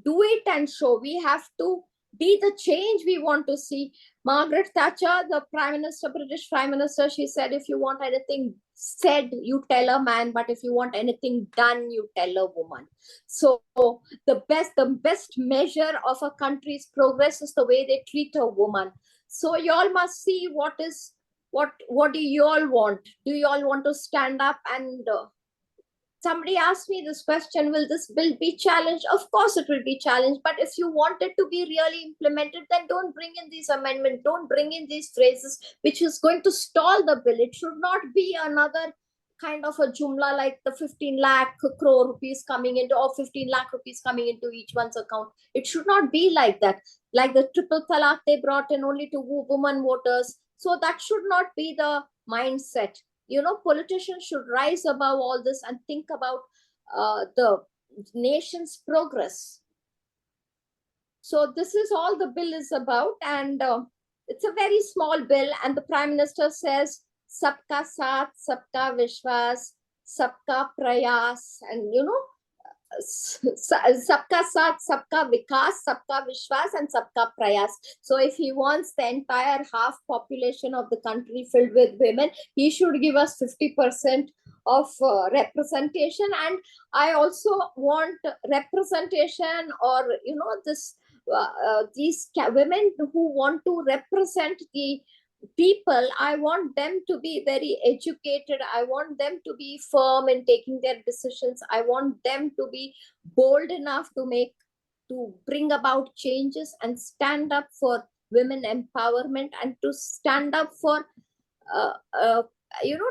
do it and show. We have to be the change we want to see. Margaret Thatcher, the British Prime Minister, she said, if you want anything said, you tell a man, but if you want anything done, you tell a woman. So the best measure of a country's progress is the way they treat a woman. So you all must see what do you all want? Do you all want to stand up and somebody asked me this question, will this bill be challenged? Of course it will be challenged, but if you want it to be really implemented, then don't bring in these amendments, don't bring in these phrases, which is going to stall the bill. It should not be another kind of a jumla like the 15 lakh crore rupees coming into, or 15 lakh rupees coming into each one's account. It should not be like that. Like the triple talaq they brought in only to women voters. So that should not be the mindset. politicians should rise above all this and think about the nation's progress. So this is all the bill is about, and it's a very small bill, and the Prime Minister says sabka saath, sabka vishwas, sabka prayas, and sabka saath, sabka vikas, sabka vishwas, and sabka prayas. So if he wants the entire half population of the country filled with women, he should give us 50% of representation. And I also want representation, or these women who want to represent the people, I want them to be very educated. I want them to be firm in taking their decisions. I want them to be bold enough to bring about changes and stand up for women empowerment, and to stand up for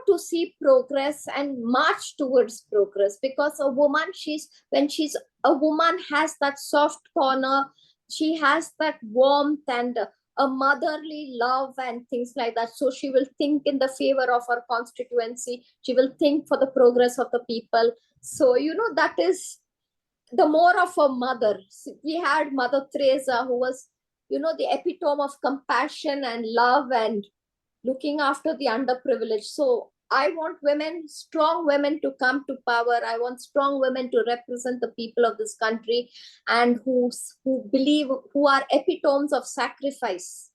to see progress and march towards progress. Because when she's a woman, has that soft corner, she has that warmth and a motherly love and things like that. So she will think in the favor of her constituency. She will think for the progress of the people. So, that is the more of a mother. We had Mother Teresa, who was, the epitome of compassion and love and looking after the underprivileged. So I want strong women to come to power. I want strong women to represent the people of this country, and who are epitomes of sacrifice.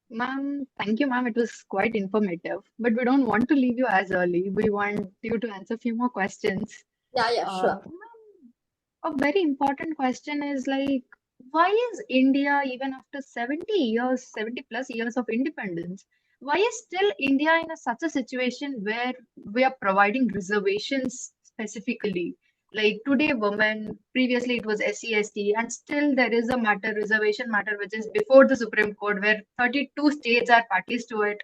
Ma'am, thank you, ma'am. It was quite informative, but we don't want to leave you as early. We want you to answer a few more questions. Yeah, sure. Ma'am, a very important question is like, why is India, even after 70 plus years of independence, why is still India in such a situation where we are providing reservations specifically? Like today, women, previously it was SC, ST, and still there is a reservation matter, which is before the Supreme Court, where 32 states are parties to it.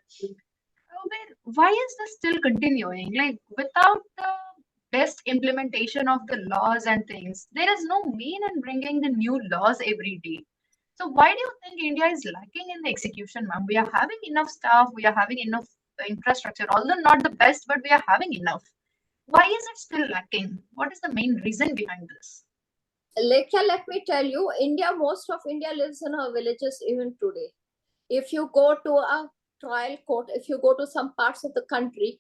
Why is this still continuing? Like, without the best implementation of the laws and things, there is no mean in bringing the new laws every day. So why do you think India is lacking in the execution, ma'am? We are having enough staff, we are having enough infrastructure, although not the best, but we are having enough. Why is it still lacking? What is the main reason behind this? Lekha, let me tell you, most of India lives in her villages even today. If you go to a trial court, if you go to some parts of the country,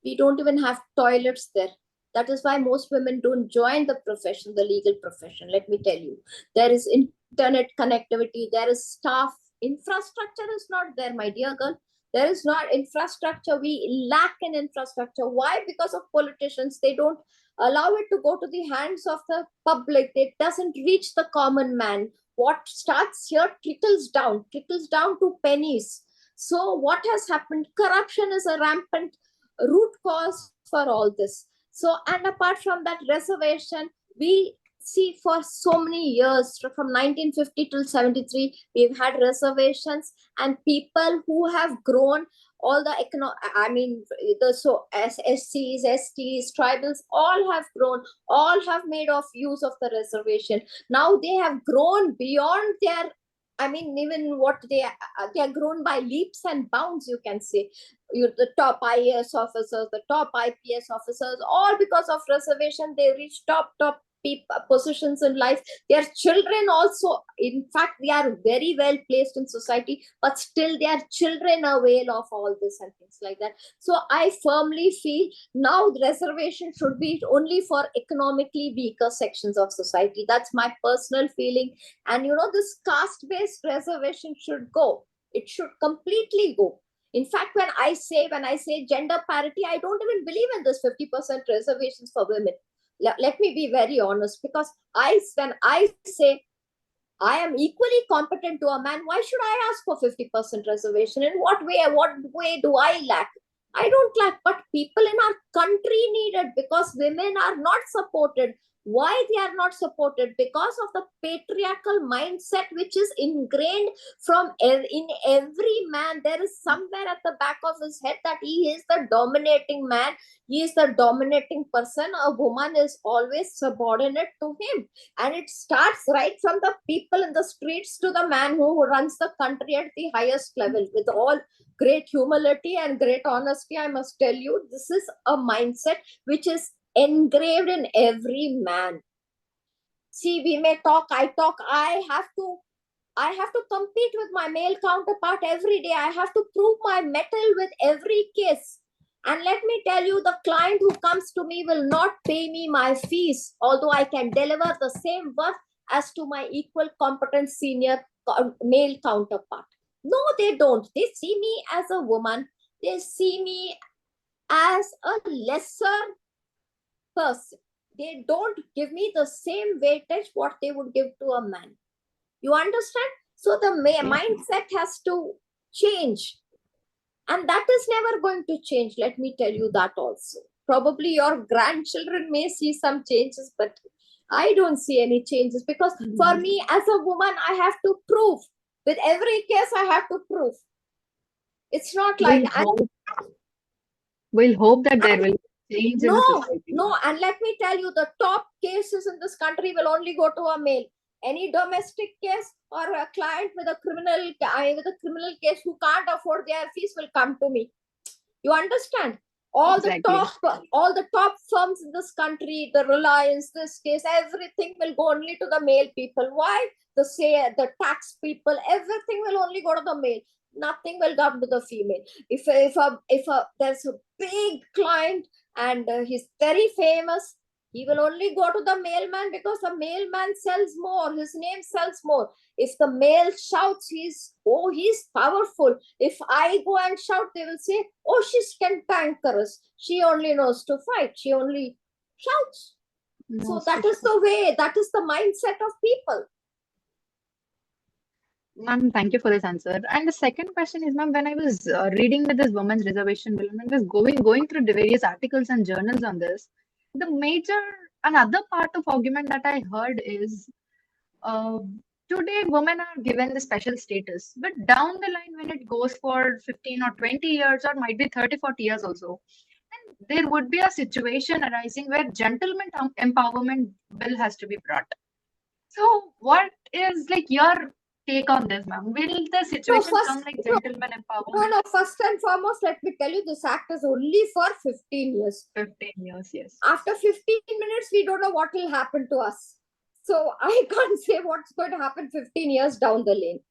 we don't even have toilets there. That is why most women don't join the profession, the legal profession. Let me tell you, there is internet connectivity, there is staff, infrastructure is not there, my dear girl. There is not infrastructure. We lack in infrastructure. Why? Because of politicians. They don't allow it to go to the hands of the public. It doesn't reach the common man. What starts here trickles down to pennies. So what has happened? Corruption is a rampant root cause for all this. So, and apart from that, reservation, we see for so many years, from 1950 till 73, we've had reservations, and people who have grown, all the SCs, STs, tribals, all have grown, all have made use of the reservation. Now they have grown beyond their, even what they are grown by leaps and bounds, you can say. The top IAS officers, the top IPS officers, all because of reservation, they reach top positions in life. Their children also, in fact, they are very well placed in society, but still their children avail of all this and things like that. So I firmly feel now the reservation should be only for economically weaker sections of society. That's my personal feeling. And this caste-based reservation should go. It should completely go. In fact, when I say gender parity, I don't even believe in this 50% reservations for women. Let me be very honest, because when I say I am equally competent to a man, why should I ask for 50% reservation? In what way do I lack? I don't lack, but people in our country need it, because women are not supported. Why they are not supported? Because of the patriarchal mindset which is ingrained in every man. There is somewhere at the back of his head that he is the dominating man, he is the dominating person. A woman is always subordinate to him, and it starts right from the people in the streets to the man who runs the country at the highest level, with all great humility and great honesty, I must tell you, this is a mindset which is engraved in every man. See, we may talk, I have to compete with my male counterpart every day. I have to prove my mettle with every case. And let me tell you, the client who comes to me will not pay me my fees, although I can deliver the same work as to my equal competent senior male counterpart. No, they don't. They see me as a woman. They see me as a lesser person. They don't give me the same weightage what they would give to a man. You understand? So the mindset has to change. And that is never going to change. Let me tell you that also. Probably your grandchildren may see some changes, but I don't see any changes because for me as a woman, I have to prove. With every case, I have to prove. It's not like We'll hope that there will be change in the society. No, and let me tell you, the top cases in this country will only go to a male. Any domestic case or a client with a criminal case who can't afford their fees will come to me. You understand? All the top firms in this country, the Reliance, this case, everything will go only to the male people. Why? The tax people, everything will only go to the male. Nothing will come to the female. If there's a big client and he's very famous, he will only go to the mailman because the mailman sells more. His name sells more. If the male shouts, he's powerful. If I go and shout, they will say, oh, she's cantankerous. She only knows to fight. She only shouts. So that is the way, that is the mindset of people. Ma'am, thank you for this answer. And the second question is, ma'am, when I was reading with this Women's Reservation Bill, when I was going through the various articles and journals on this, another part of argument that I heard is, today women are given the special status, but down the line when it goes for 15 or 20 years or might be 30, 40 years also, then there would be a situation arising where gentleman empowerment bill has to be brought. So what is like your take on this, ma'am? Will the situation come like gentleman empowerment? No, first and foremost, let me tell you, this act is only for 15 years. 15 years, yes. After 15 minutes, we don't know what will happen to us. So I can't say what's going to happen 15 years down the lane,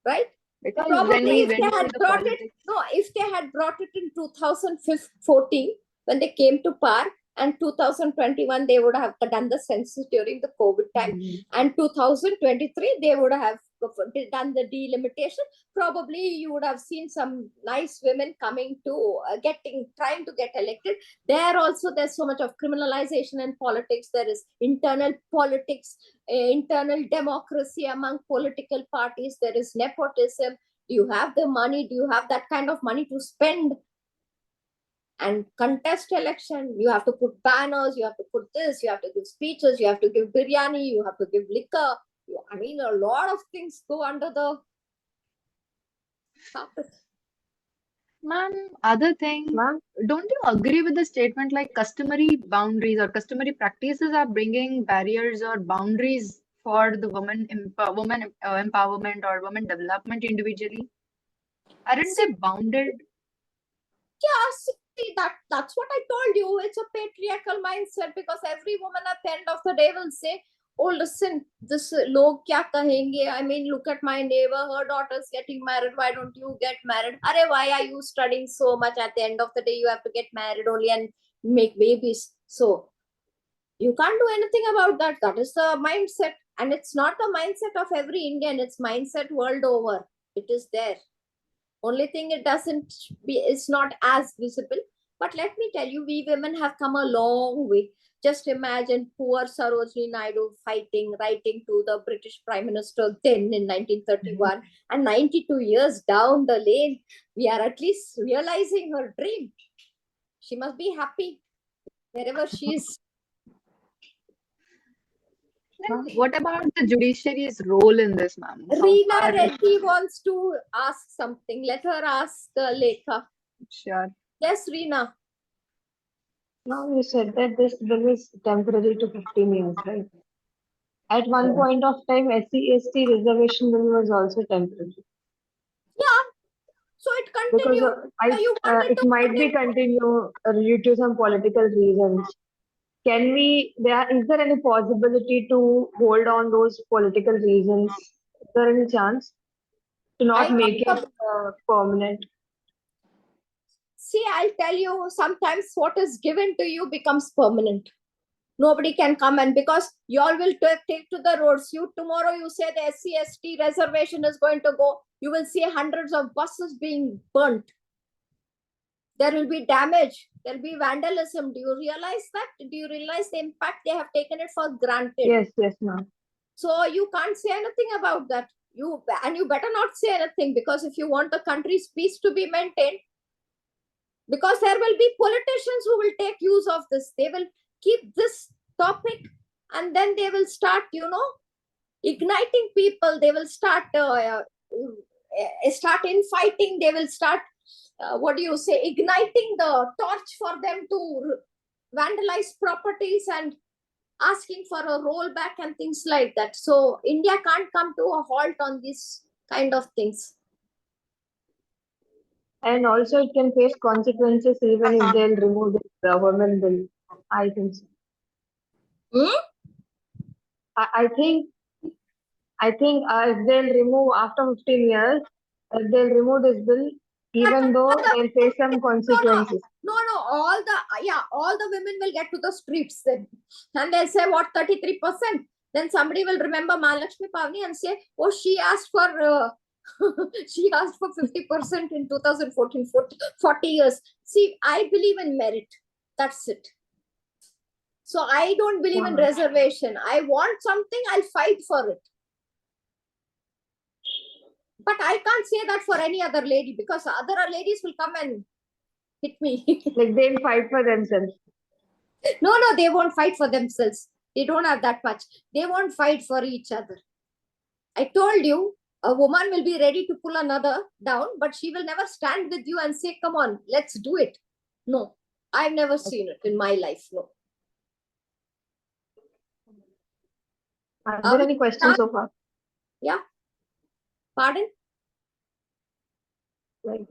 right? Because probably if they had brought it in 2014, when they came to power, and 2021 they would have done the census during the COVID time, and 2023 they would have done the delimitation. Probably you would have seen some nice women coming to trying to get elected. There also there's so much of criminalization in politics. There is internal politics, internal democracy among political parties. There is nepotism. Do you have the money? Do you have that kind of money to spend and contest election? You have to put banners, you have to put this, you have to give speeches, you have to give biryani, you have to give liquor. I mean, a lot of things go under the carpet. Ma'am, other thing, don't you agree with the statement like customary boundaries or customary practices are bringing barriers or boundaries for the woman empowerment or women development individually? Aren't they bounded? Yeah, see, that's what I told you. It's a patriarchal mindset because every woman at the end of the day will say, oh, listen, this log kya kahenge? I mean, look at my neighbor, her daughter's getting married. Why don't you get married? Arey, why are you studying so much? At the end of the day, you have to get married only and make babies. So you can't do anything about that. That is the mindset. And it's not the mindset of every Indian. It's mindset world over. It is there. Only thing it's not as visible. But let me tell you, we women have come a long way. Just imagine poor Sarojini Naidu writing to the British Prime Minister then in 1931. And 92 years down the lane, we are at least realizing her dream. She must be happy wherever she is. What about the judiciary's role in this, ma'am? Reena Reddy wants to ask something. Let her ask Lekha. Sure. Yes, Reena. Now you said that this bill is temporary to 15 years, right? At one point of time, SC/ST reservation bill was also temporary. Yeah. So it Because continued. So you wanted it to might be continue due to some political reasons. Can we, is there any possibility to hold on those political reasons? Is there any chance to not I make don't it permanent? See, I'll tell you, sometimes what is given to you becomes permanent. Nobody can come, and because you all will take to the roads. Tomorrow you say the SC/ST reservation is going to go, you will see hundreds of buses being burnt. There will be damage. There will be vandalism. Do you realize that? Do you realize the impact? They have taken it for granted. Yes, ma'am. So you can't say anything about that. You better not say anything, because if you want the country's peace to be maintained, because there will be politicians who will take use of this. They will keep this topic, and then they will start, igniting people. They will start infighting. They will start, igniting the torch for them to vandalize properties and asking for a rollback and things like that. So India can't come to a halt on these kind of things. And also it can face consequences even if they'll remove the women bill. I think so. I think if they'll remove after 15 years, if they'll remove this bill, even though they'll face some consequences. No, all the women will get to the streets then. And they'll say, what, 33%? Then somebody will remember Mahalakshmi Pavani and say, oh, she asked for she asked for 50% in 2014, 40 years. See, I believe in merit. That's it. So I don't believe in reservation. I want something, I'll fight for it. But I can't say that for any other lady, because other ladies will come and hit me. Like they'll fight for themselves. No, they won't fight for themselves. They don't have that much. They won't fight for each other. I told you, a woman will be ready to pull another down, but she will never stand with you and say, come on, let's do it. No, I've never seen it in my life. No. Are there any questions so far? Yeah. Pardon? Like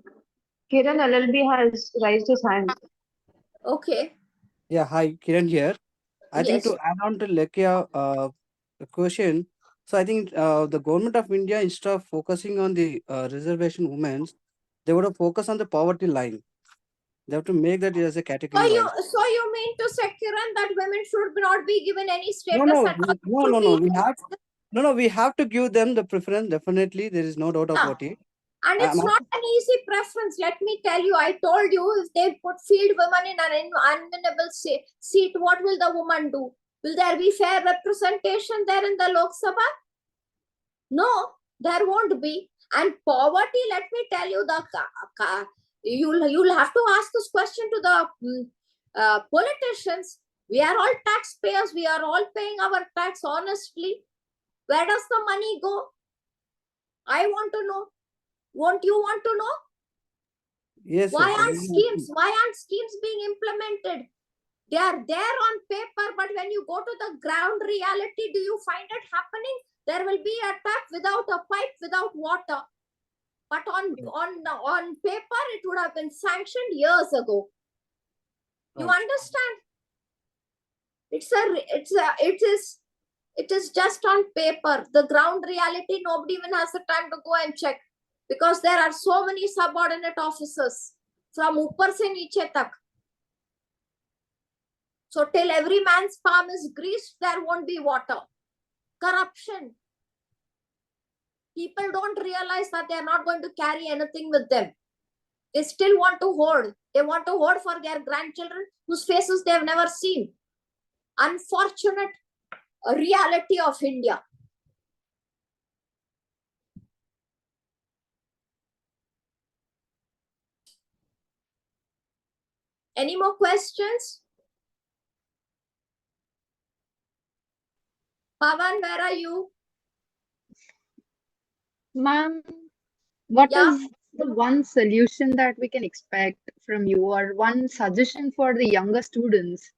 Kiran LLB has raised his hand. Okay. Yeah, hi, Kiran here. I think Yes. to add on to Lekya question, so I think the government of India, instead of focusing on the reservation women, they would have focused on the poverty line. They have to make that as a category wise. So you mean to say, Kiran, that women should not be given any status? We have to give them the preference. Definitely, there is no doubt about it. And it's not an easy preference. Let me tell you, I told you, if they put field women in an unwinnable seat, what will the woman do? Will there be fair representation there in the Lok Sabha? No, there won't be. And poverty, let me tell you, you'll have to ask this question to the politicians. We are all taxpayers. We are all paying our tax honestly. Where does the money go? I want to know. Won't you want to know? Yes. Why aren't schemes being implemented? They are there on paper, but when you go to the ground reality, do you find it happening? There will be a tap without a pipe, without water. But on paper, it would have been sanctioned years ago. You understand? It is just on paper. The ground reality, nobody even has the time to go and check, because there are so many subordinate officers from upar se niche tak. So till every man's palm is greased, there won't be water. Corruption. People don't realize that they are not going to carry anything with them. They still want to hoard. They want to hoard for their grandchildren whose faces they have never seen. Unfortunate reality of India. Any more questions? Pavan, where are you? Ma'am, what Yeah. is the one solution that we can expect from you, or one suggestion for the younger students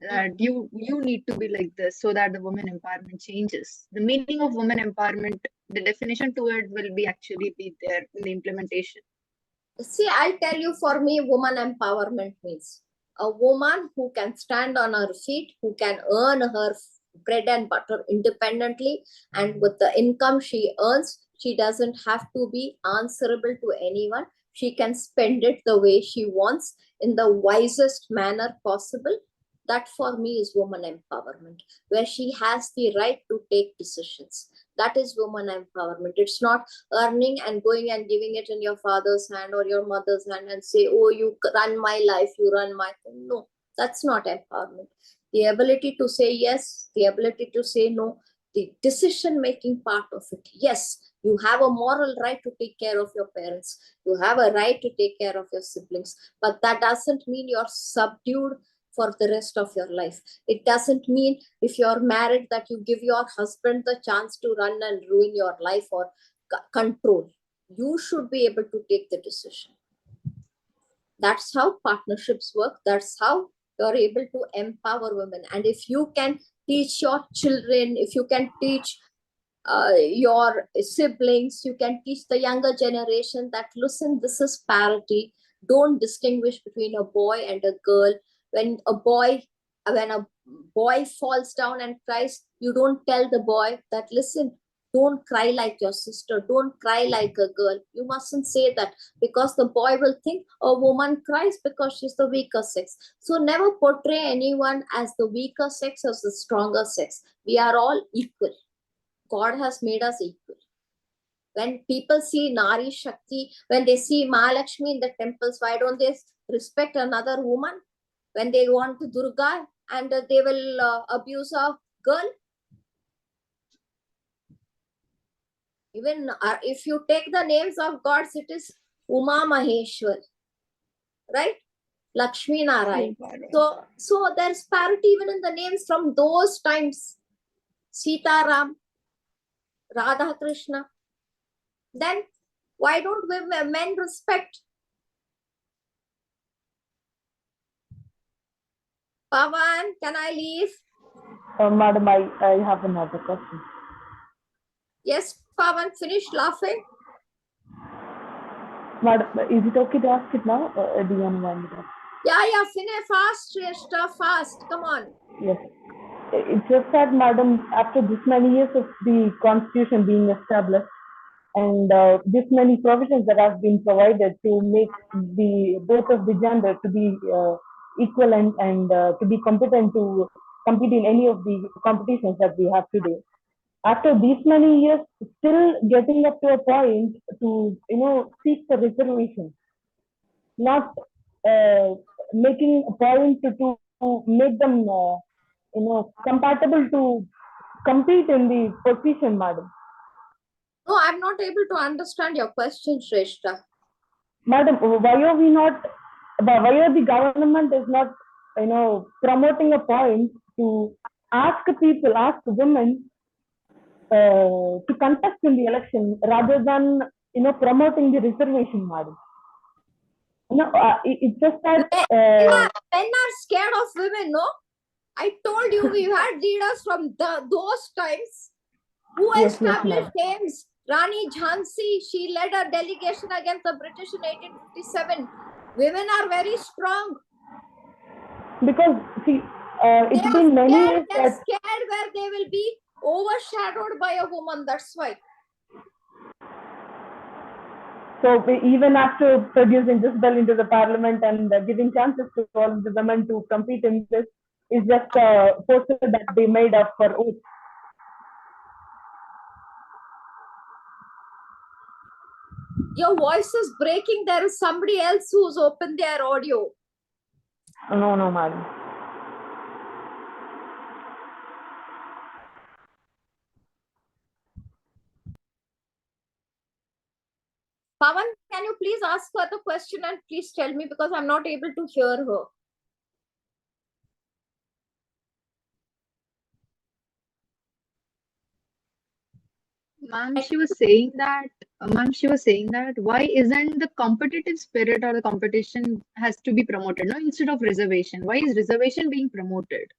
that you need to be like this so that the women empowerment changes? The meaning of women empowerment, the definition to it will be actually be there in the implementation. See, I'll tell you, for me, woman empowerment means a woman who can stand on her feet, who can earn her bread and butter independently, and with the income she earns, she doesn't have to be answerable to anyone. She can spend it the way she wants in the wisest manner possible. That for me is woman empowerment, where she has the right to take decisions. That is woman empowerment. It's not earning and going and giving it in your father's hand or your mother's hand and say, oh, you run my life, you run my thing. No, that's not empowerment. The ability to say yes, the ability to say no, the decision making part of it. Yes, you have a moral right to take care of your parents, you have a right to take care of your siblings, but that doesn't mean you're subdued for the rest of your life. It doesn't mean if you're married that you give your husband the chance to run and ruin your life or control. You should be able to take the decision. That's how partnerships work. That's how you're able to empower women. And if you can teach your children, if you can teach your siblings, you can teach the younger generation that, listen, this is parity. Don't distinguish between a boy and a girl. When a boy falls down and cries, you don't tell the boy that, listen, don't cry like your sister, don't cry like a girl. You mustn't say that, because the boy will think a woman cries because she's the weaker sex. So never portray anyone as the weaker sex or the stronger sex. We are all equal. God has made us equal. When people see Nari Shakti, when they see Mahalakshmi in the temples, why don't they respect another woman? When they want Durga and they will abuse a girl? Even if you take the names of gods, it is Uma Maheshwar, right? Lakshmi Narayan. So there's parity even in the names from those times. Sita Ram, Radha Krishna. Then why don't men respect? Pavan, can I leave? Madam, I have another question. Yes, Pavan, finish laughing. Madam, is it okay to ask it now? Do you want to wind it up? Yeah, finish fast, Shrestha, fast. Come on. Yes. It's just that, Madam, after this many years of the Constitution being established, and this many provisions that have been provided to make the both of the gender to be equivalent and to be competent to compete in any of the competitions that we have today. After these many years, still getting up to a point to seek the reservation, not making a point to make them compatible to compete in the position, Madam. No, I'm not able to understand your question, Shrestha. Madam, why are the government is not, promoting a point to ask women to contest in the election rather than, promoting the reservation, Madam? It's just that Men are scared of women, no? I told you we had leaders from those times who established aims. Rani Jhansi, she led a delegation against the British in 1857. Women are very strong. Because see, it's been many years they're scared where they will be overshadowed by a woman. That's why. So even after producing this bill into the parliament and giving chances to all the women to compete in this, is just a poster that they made up for oath. Your voice is breaking. There is somebody else who's opened their audio. No, madam. Pavan, can you please ask her the question and please tell me, because I'm not able to hear her. Ma'am, she was saying that why isn't the competitive spirit or the competition has to be promoted, no, instead of reservation? Why is reservation being promoted?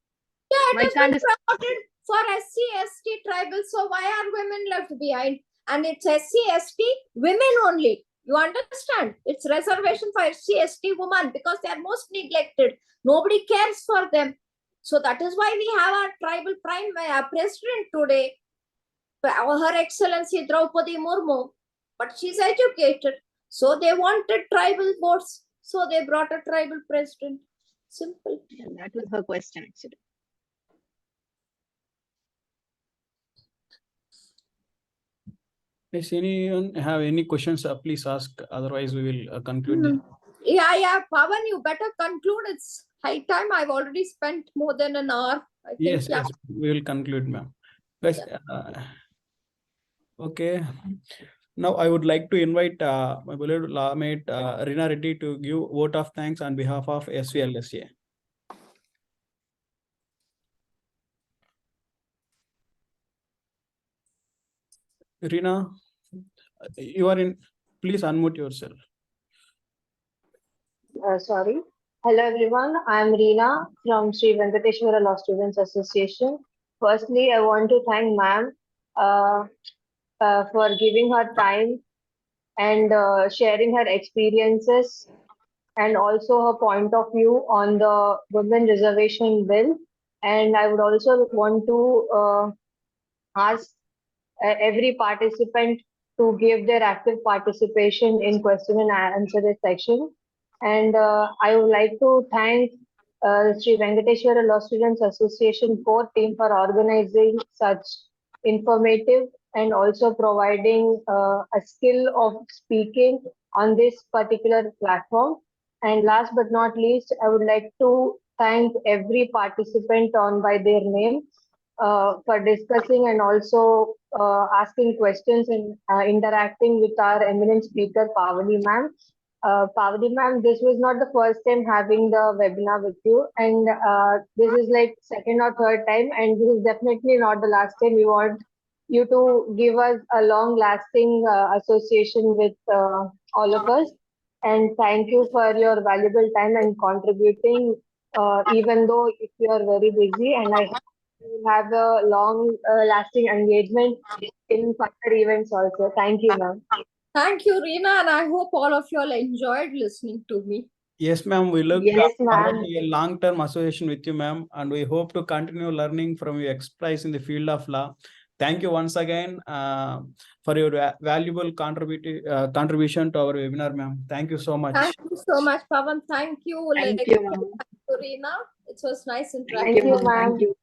Yeah, it has been promoted for SC, ST tribal. So why are women left behind? And it's SC, ST, women only. You understand? It's reservation for SC/ST women because they are most neglected. Nobody cares for them. So that is why we have our tribal prime president today, Her Excellency Draupadi Murmu. But she's educated. So they wanted tribal votes. So they brought a tribal president. Simple. Yeah, that was her question actually. Does anyone have any questions? Please ask. Otherwise, we will conclude. the- Yeah, Pavan, you better conclude. It's high time. I've already spent more than an hour. I think, Yes, yeah. yes, we will conclude, ma'am. Guys, okay. Now I would like to invite my beloved lawmate Rina Reddy to give vote of thanks on behalf of SVLSA. Rina, you are in. Please unmute yourself. Sorry. Hello everyone, I am Reena from Sri Venkateshwara Law Students Association. Firstly, I want to thank ma'am for giving her time and sharing her experiences and also her point of view on the Women Reservation Bill. And I would also want to ask every participant to give their active participation in question and answer section. And I would like to thank Sri Venkateshwara Law Students Association core team for organizing such informative and also providing a skill of speaking on this particular platform. And last but not least, I would like to thank every participant on by their name for discussing and also asking questions and interacting with our eminent speaker, Pavani ma'am. Pavani ma'am, this was not the first time having the webinar with you, and this is like second or third time, and this is definitely not the last time. We want you to give us a long-lasting association with all of us, and thank you for your valuable time and contributing, even though if you are very busy, and I will have a long lasting engagement in further events also. Thank you, ma'am. Thank you, Reena, and I hope all of you all enjoyed listening to me. Yes, ma'am. We look Yes, forward ma'am. to a long-term association with you, ma'am, and we hope to continue learning from your expertise in the field of law. Thank you once again for your valuable contribution to our webinar, ma'am. Thank you so much. Thank you so much, Pavan. Thank you. Thank you, ma'am. Reena. It was nice Thank interacting. Thank you, ma'am. ma'am. Thank you.